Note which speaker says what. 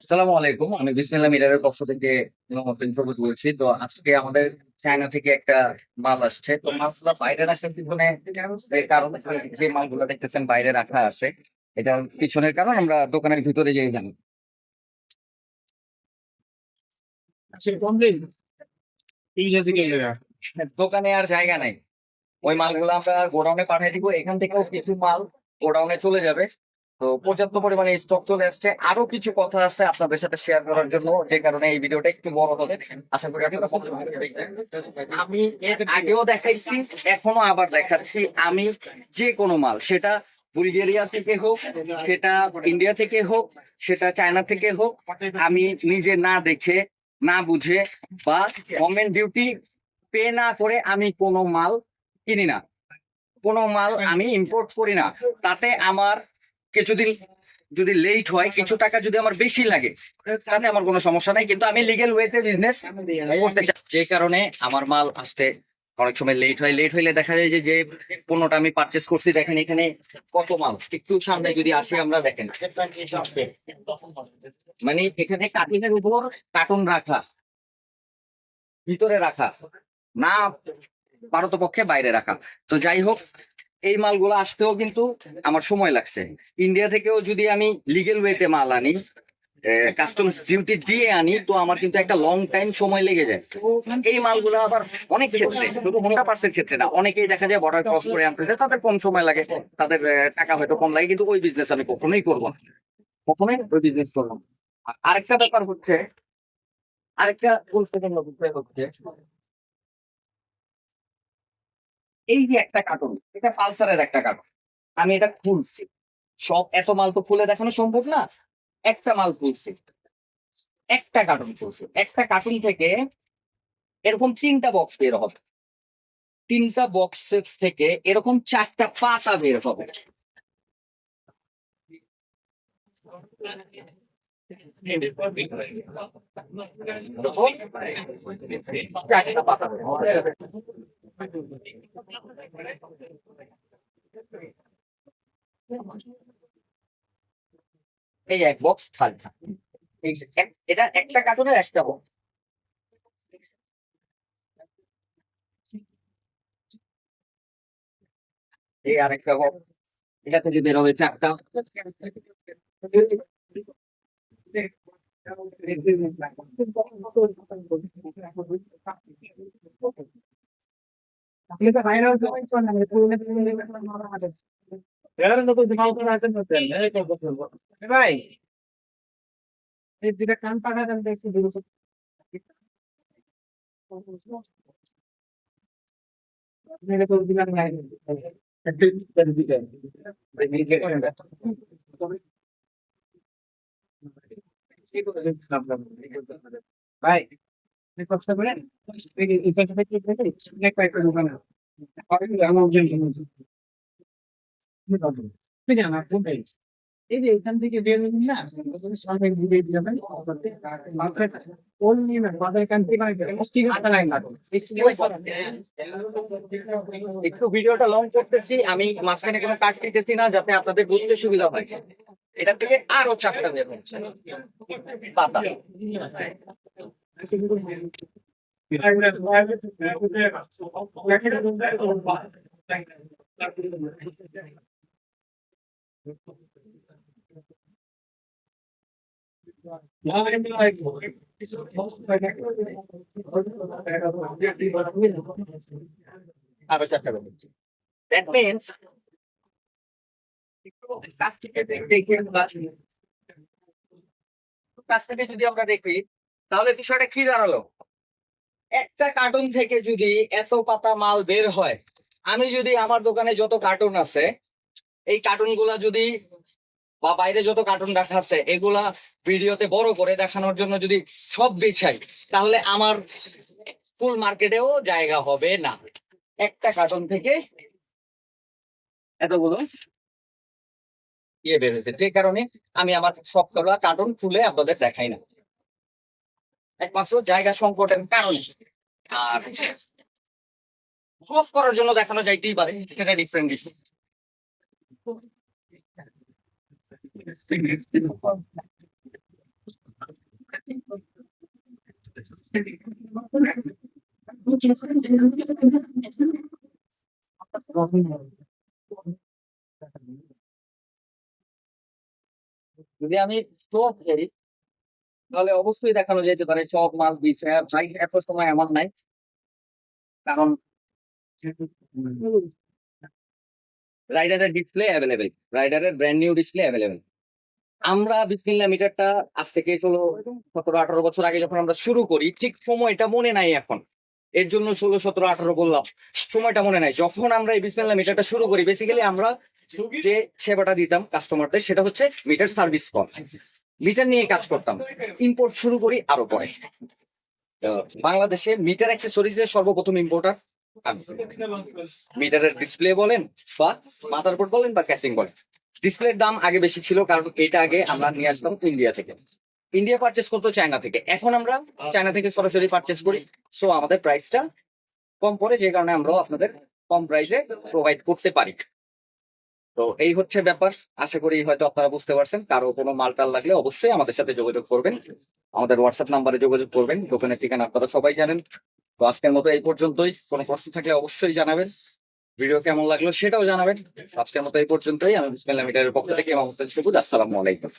Speaker 1: আসসালামু আলাইকুম। আমি বিসমিল্লাহ মিডারের পক্ষ থেকে মোহাম্মদ প্রবোধ বলছি। তো আজকে আমাদের চায়না থেকে একটা মাল আসছে। তো মালগুলা বাইরে রাখার পিছনে কারণ যে মালগুলা দেখতেছেন বাইরে রাখা আছে, এটার পিছনের কারণ আমরা দোকানের ভিতরে যেয়ে জানি। দোকানে আর জায়গা নাই, ওই মালগুলো আমরা গোডাউনে পাঠিয়ে দিব। এখান থেকেও কিছু মাল গোডাউনে চলে যাবে। তো পর্যাপ্ত পরিমাণে স্টক চলে আসছে। আরো কিছু কথা আছে আপনাদের সাথে শেয়ার করার জন্য, যে কারণে এই ভিডিওটা একটু বড় হবে। আশা করি আপনারা সম্পূর্ণ ভিডিও দেখবেন। আমি এর আগেও দেখাইছি, এখনো আবার দেখাচ্ছি। আমি যে কোনো মাল, সেটা বুলগেরিয়া থেকে হোক, সেটা ইন্ডিয়া থেকে হোক, সেটা চায়না থেকে হোক, আমি নিজে না দেখে, না বুঝে বা গভর্নমেন্ট ডিউটি পে না করে আমি কোনো মাল কিনি না, কোনো মাল আমি ইম্পোর্ট করি না। তাতে আমার কিছুদিন যদি লেট হয়, কিছু টাকা যদি আমার বেশি লাগে, তাতে আমার কোনো সমস্যা নাই, কিন্তু আমি লিগেল ওয়েতে বিজনেস করতে চাই। যে কারণে আমার মাল আসতে অনেক সময় লেট হয়। লেট হইলে দেখা যায় যে যে পণ্যটা আমি পারচেস করছি, দেখেন এখানে কত মাল। একটু সামনে যদি আসি আমরা, দেখেন মানে এখানে কার্টুনের উপর কার্টুন রাখা, ভিতরে রাখা না, পারতপক্ষে বাইরে রাখা। তো যাই হোক, এই মালগুলো আসতেও কিন্তু আমার সময় লাগছে। ইন্ডিয়া থেকেও যদি আমি লিগেল ওয়েতে মাল আনি, কাস্টমস ডিউটি দিয়ে আনি, তো আমার কিন্তু একটা লং টাইম সময় লেগে যায়। তো এই মালগুলো আবার অনেক ক্ষেত্রে, শুধু হোন্ডা পার্টসের ক্ষেত্রে না, অনেকেই দেখা যায় বর্ডার ক্রস করে আনতেছে, তাদের কম সময় লাগে, তাদের টাকা হয়তো কম লাগে, কিন্তু ওই বিজনেস আমি কখনোই করবো না, কখনোই ওই বিজনেস করবো না। আরেকটা ব্যাপার হচ্ছে, আরেকটা গুরুত্বপূর্ণ বিষয় হচ্ছে, এই যে একটা কার্টুন, এটা পালসারের একটা কার্টুন, আমি এটা খুলছি। সব এত মাল তো খুলে দেখানো সম্ভব না। একটা মাল খুলছি, একটা কার্টুন খুলছি। একটা কার্টুন থেকে এরকম তিনটা বক্স বের হবে, তিনটা বক্সের থেকে এরকম চারটা পাতা বের হবে। এরকম চারটা পাতা বের হবে। এই এক বক্স খালি। এটা একটা কার্টুনের একটা বক্স। এই আরেকটা বক্স, এটা থেকে বের হবে চারটা। ভাই, ভাই কষ্ট করেন। কয়েকটা দোকান আছে, এই যে এখান থেকে বের হয়ে না, সবাই ঘুরে যাবেন। একটু ভিডিওটা লং করতেছি, আমি মাঝখানে কোনো কাট দিতেছি না, যাতে আপনাদের বুঝতে সুবিধা হয়। এটা থেকে আরো চারটা বের হচ্ছে পাতা। আরো চারটা বের হচ্ছে। দ্যাট মিনস কাছ থেকে দেখে কাছ থেকে যদি আমরা দেখি, তাহলে বিষয়টা কি দাঁড়ালো? একটা কার্টুন থেকে যদি এত পাতা মাল বের হয়, আমি যদি আমার দোকানে যত কার্টুন আছে, এই কার্টুন গুলা যদি, বা বাইরে যত কার্টুন রাখা আছে, এগুলা ভিডিওতে বড় করে দেখানোর জন্য যদি সব বিছাই, তাহলে আমার ফুল মার্কেটেও জায়গা হবে না। একটা কার্টুন থেকে এতগুলো ইয়ে বের হয়েছে, যে কারণে আমি আমার সবগুলা কার্টুন খুলে আপনাদের দেখাই না, একমাত্র জায়গা সংকটের কারণে। আর প্রুভ করার জন্য দেখানো যাইতেই পারে, সেটা ডিফারেন্ট ইস্যু। যদি আমি প্রুভ করি তাহলে অবশ্যই দেখানো যেতে পারে সব মাল বিষয় ভাই, এত সময় আমার নাই, কারণ রাইডারের ডিসপ্লে অ্যাভেলেবেল, রাইডারের ব্র্যান্ড নিউ ডিসপ্লে অ্যাভেলেবেল। আমরা বিসমিল্লাহ মিটারটা আজ থেকে 16 17 18 বছর আগে যখন আমরা শুরু করি, ঠিক সময়টা মনে নাই এখন, এর জন্য 16 17 18 বললাম, সময়টা মনে নাই। যখন আমরা এই বিসমিল্লাহ মিটারটা শুরু করি, বেসিক্যালি আমরা যে সেবাটা দিতাম কাস্টমারদের সেটা হচ্ছে মিটার সার্ভিস কল, মিটার নিয়ে কাজ করতাম। ইম্পোর্ট শুরু করি আরো পরে। তো বাংলাদেশে মিটার অ্যাক্সেসরিজ এর সর্বপ্রথম ইম্পোর্টার আমি। মিটারের ডিসপ্লে বলেন বা মাদারবোর্ড বলেন বা ক্যাসিং বলেন, ডিসপ্লের দাম আগে বেশি ছিল, কারণ এটা আগে আমরা নিয়ে আসতাম ইন্ডিয়া থেকে, ইন্ডিয়া পারচেস করতো চায়না থেকে। এখন আমরা চায়না থেকে সরাসরি পারচেস করি, তো আমাদের প্রাইসটা কম পড়ে, যে কারণে আমরাও আপনাদের কম প্রাইসে প্রোভাইড করতে পারি। তো এই হচ্ছে ব্যাপার। আশা করি হয়তো আপনারা বুঝতে পারছেন। কারো কোনো মালটাল লাগলে অবশ্যই আমাদের সাথে যোগাযোগ করবেন, আমাদের হোয়াটসঅ্যাপ নাম্বারে যোগাযোগ করবেন। দোকানের ঠিকানা আপনারা সবাই জানেন। তো আজকের মতো এই পর্যন্তই। কোনো প্রশ্ন থাকলে অবশ্যই জানাবেন, ভিডিও কেমন লাগলো সেটাও জানাবেন। আজকের মতো এই পর্যন্তই। আমি বিসমিল্লাহ মিটারের পক্ষ থেকে ইমাম হোসেন সবুজ, আসসালামু আলাইকুম।